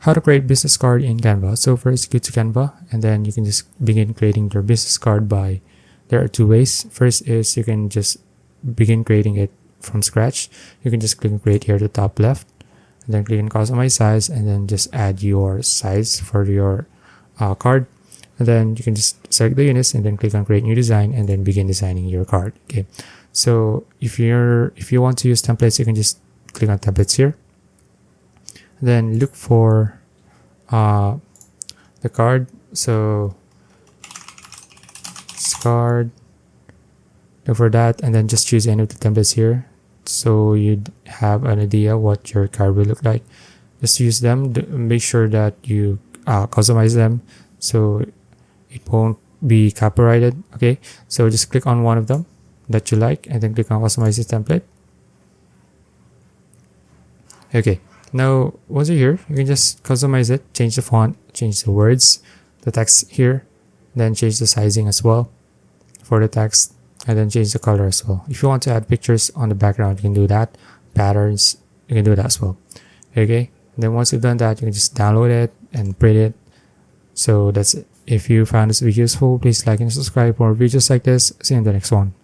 How to create business card in Canva. So first, go to Canva, and then you can just begin creating your business card by, there are two ways. First is you can just begin creating it from scratch. You can just click on create here at the top left, and then click on customize size, and then just add your size for your card. And then you can just select the units and then click on create new design and then begin designing your card. Okay, so if you want to use templates, you can just click on templates here, then look for the card. So this card, look for that, and then just choose any of the templates here so you'd have an idea what your card will look like. Just use them. Make sure that you customize them so it won't be copyrighted. Okay, so just click on one of them that you like and then click on customize the template. Okay, now once you're here, you can just customize it, change the font, change the words, the text here, then change the sizing as well for the text, and then change the color as well. If you want to add pictures on the background, you can do that. Patterns, you can do that as well. Okay, and then once you've done that, you can just download it and print it. So that's it. If you found this video useful, please like and subscribe for more videos like this. See you in the next one.